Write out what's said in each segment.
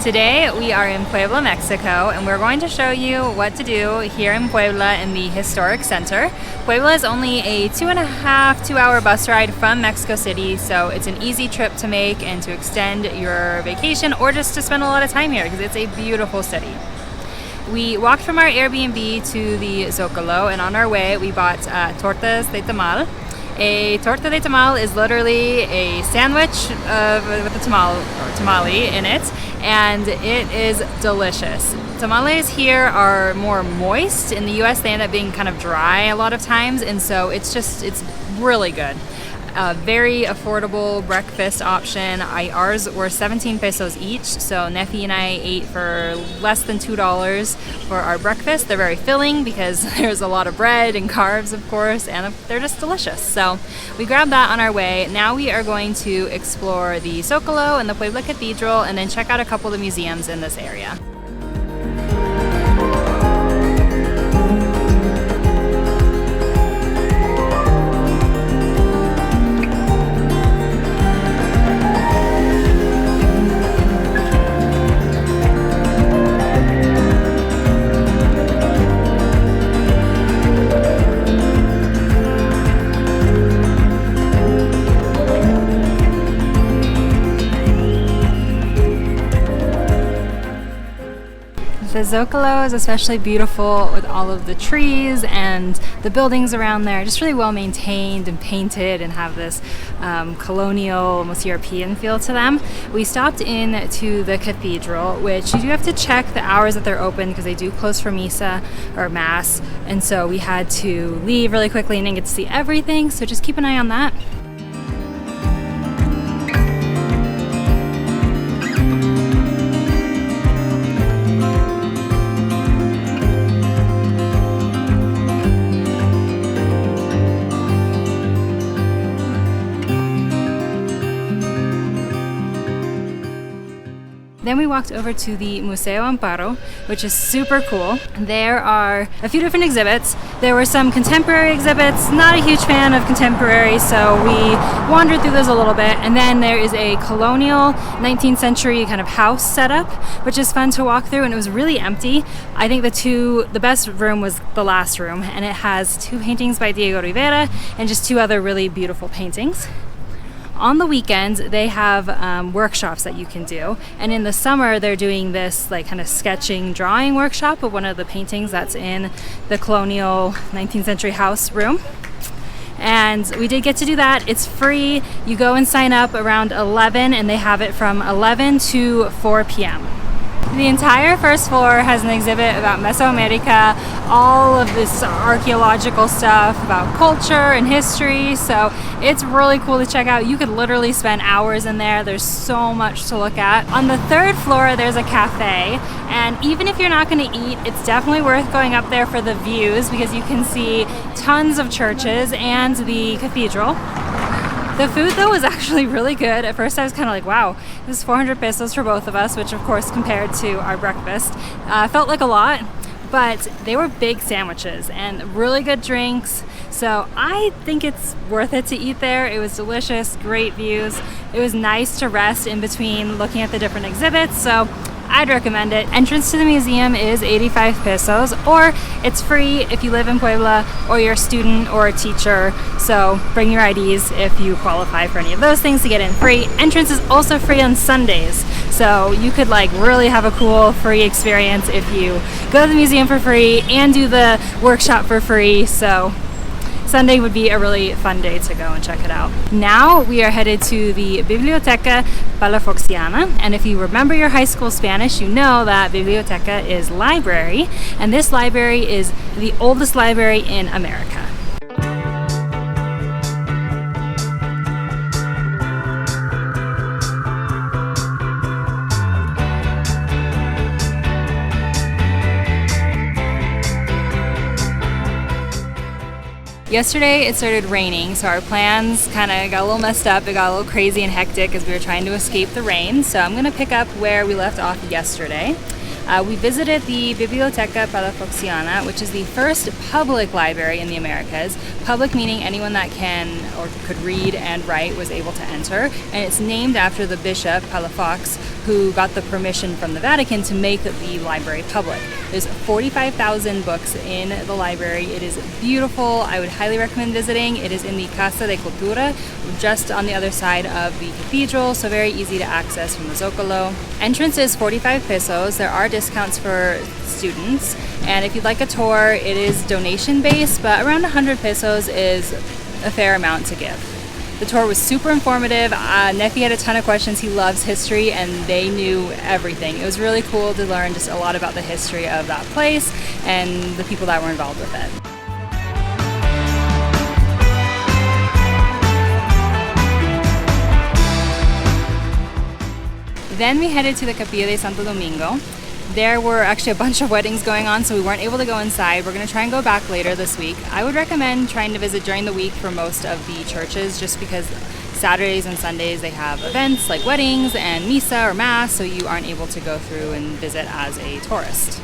Today we are in Puebla, Mexico, and we're going to show you what to do here in Puebla in the historic center. Puebla is only a 2.5-2-hour bus ride from Mexico City, so it's an easy trip to make and to extend your vacation or just to spend a lot of time here because it's a beautiful city. We walked from our Airbnb to the Zocalo, and on our way we bought tortas de tamal. A torta de tamal is literally a sandwich with a tamale in it, and it is delicious. Tamales here are more moist. In the US they end up being kind of dry a lot of times, and so it's really good. A very affordable breakfast option. Ours were 17 pesos each, so Nefi and I ate for less than $2 for our breakfast. They're very filling because there's a lot of bread and carbs, of course, and they're just delicious. So we grabbed that on our way. Now we are going to explore the Zocalo and the Puebla Cathedral and then check out a couple of the museums in this area. The Zocalo is especially beautiful with all of the trees and the buildings around there, just really well maintained and painted and have this colonial, almost European feel to them. We stopped in to the cathedral, which you do have to check the hours that they're open because they do close for misa or mass, and so we had to leave really quickly and didn't get to see everything, so just keep an eye on that. Then we walked over to the Museo Amparo, which is super cool. There are a few different exhibits. There were some contemporary exhibits. Not a huge fan of contemporary, so we wandered through those a little bit. And then there is a colonial 19th century kind of house setup, which is fun to walk through, and it was really empty. I think the best room was the last room, and it has 2 paintings by Diego Rivera and just 2 other really beautiful paintings. On the weekends, they have workshops that you can do, and in the summer they're doing this like kind of sketching drawing workshop of one of the paintings that's in the colonial 19th century house room. And we did get to do that. It's free. You go and sign up around 11, and they have it from 11 to 4 p.m. The entire first floor has an exhibit about Mesoamerica, all of this archaeological stuff about culture and history, so it's really cool to check out. You could literally spend hours in there. There's so much to look at. On the 3rd floor there's a cafe, and even if you're not going to eat, it's definitely worth going up there for the views because you can see tons of churches and the cathedral. The food though was actually really good. At first I was kind of like, wow, it was 400 pesos for both of us, which of course compared to our breakfast felt like a lot, but they were big sandwiches and really good drinks. So I think it's worth it to eat there. It was delicious, great views. It was nice to rest in between looking at the different exhibits, so I'd recommend it. Entrance to the museum is 85 pesos, or it's free if you live in Puebla or you're a student or a teacher, so bring your IDs if you qualify for any of those things to get in free. Entrance is also free on Sundays, so you could like really have a cool free experience if you go to the museum for free and do the workshop for free, so Sunday would be a really fun day to go and check it out. Now we are headed to the Biblioteca Palafoxiana, and if you remember your high school Spanish, you know that biblioteca is library, and this library is the oldest library in America. Yesterday it started raining, so our plans kind of got a little messed up. It got a little crazy and hectic as we were trying to escape the rain. So I'm going to pick up where we left off yesterday. We visited the Biblioteca Palafoxiana, which is the first public library in the Americas. Public meaning anyone that can or could read and write was able to enter. And it's named after the bishop, Palafox, who got the permission from the Vatican to make the library public. There's 45,000 books in the library. It is beautiful. I would highly recommend visiting. It is in the Casa de Cultura, just on the other side of the cathedral, so very easy to access from the Zocalo. Entrance is 45 pesos. There are discounts for students, and if you'd like a tour, it is donation based, but around 100 pesos is a fair amount to give. The tour was super informative. Nefi had a ton of questions. He loves history, and they knew everything. It was really cool to learn just a lot about the history of that place and the people that were involved with it. Then we headed to the Capilla de Santo Domingo. There were actually a bunch of weddings going on, so we weren't able to go inside. We're going to try and go back later this week. I would recommend trying to visit during the week for most of the churches, just because Saturdays and Sundays they have events like weddings and misa or mass, so you aren't able to go through and visit as a tourist.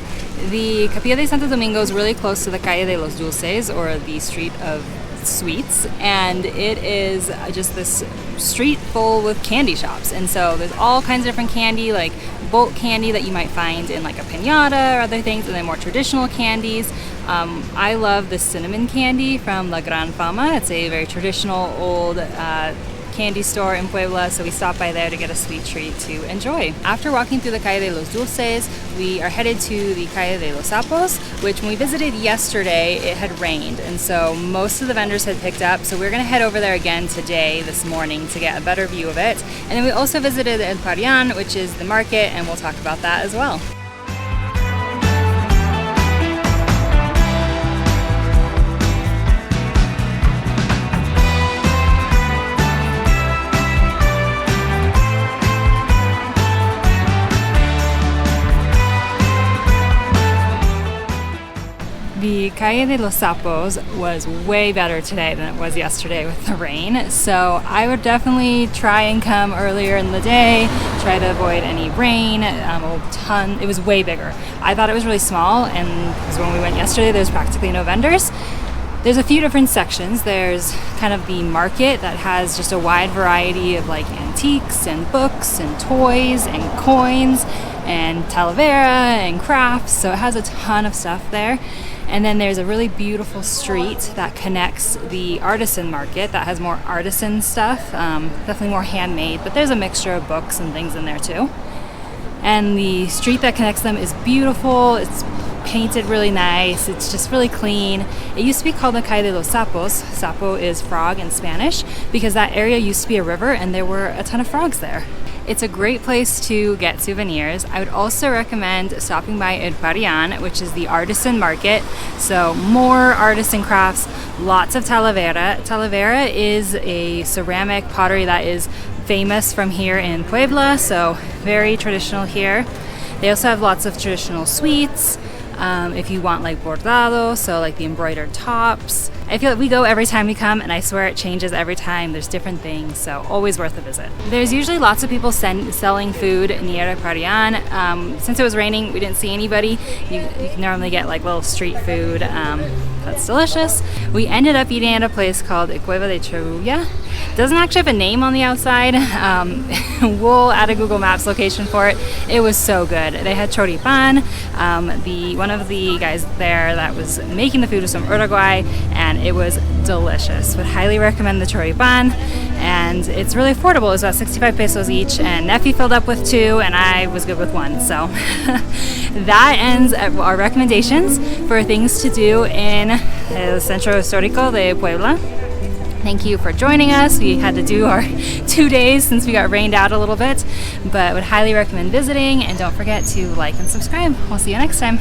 The Capilla de Santo Domingo is really close to the Calle de los Dulces, or the Street of Sweets, and it is just this street full with candy shops. And so there's all kinds of different candy, like bulk candy that you might find in like a piñata or other things, and then more traditional candies. I love the cinnamon candy from La Gran Fama. It's a very traditional old candy store in Puebla, so we stopped by there to get a sweet treat to enjoy. After walking through the Calle de los Dulces, we are headed to the Calle de los Sapos, which when we visited yesterday, it had rained, and so most of the vendors had picked up, so we're going to head over there again today, this morning, to get a better view of it. And then we also visited El Parian, which is the market, and we'll talk about that as well. The Calle de los Sapos was way better today than it was yesterday with the rain, so I would definitely try and come earlier in the day, try to avoid any rain. It was way bigger. I thought it was really small, and because when we went yesterday there's practically no vendors. There's a few different sections. There's kind of the market that has just a wide variety of like antiques and books and toys and coins and talavera and crafts, so it has a ton of stuff there. And then there's a really beautiful street that connects the artisan market that has more artisan stuff, definitely more handmade, but there's a mixture of books and things in there too. And the street that connects them is beautiful. It's painted really nice. It's just really clean. It used to be called the Calle de los Sapos. Sapo is frog in Spanish, because that area used to be a river and there were a ton of frogs there. It's a great place to get souvenirs. I would also recommend stopping by El Parian, which is the artisan market. So more artisan crafts, lots of talavera. Talavera is a ceramic pottery that is famous from here in Puebla, so very traditional here. They also have lots of traditional sweets. If you want like bordado, so like the embroidered tops. I feel like we go every time we come, and I swear it changes every time. There's different things, so always worth a visit. There's usually lots of people selling food near Parian. Since it was raining, we didn't see anybody. You can normally get like little street food. That's delicious. We ended up eating at a place called Cueva Charrua. Doesn't actually have a name on the outside. We'll add a Google Maps location for it. It was so good. They had choripan. One of the guys there that was making the food was from Uruguay, and it was delicious. Would highly recommend the choripan, and it's really affordable. It's about 65 pesos each, and Nefi filled up with 2, and I was good with 1. So that ends our recommendations for things to do in El Centro Histórico de Puebla. Thank you for joining us. We had to do our 2 days since we got rained out a little bit, but would highly recommend visiting, and don't forget to like and subscribe. We'll see you next time.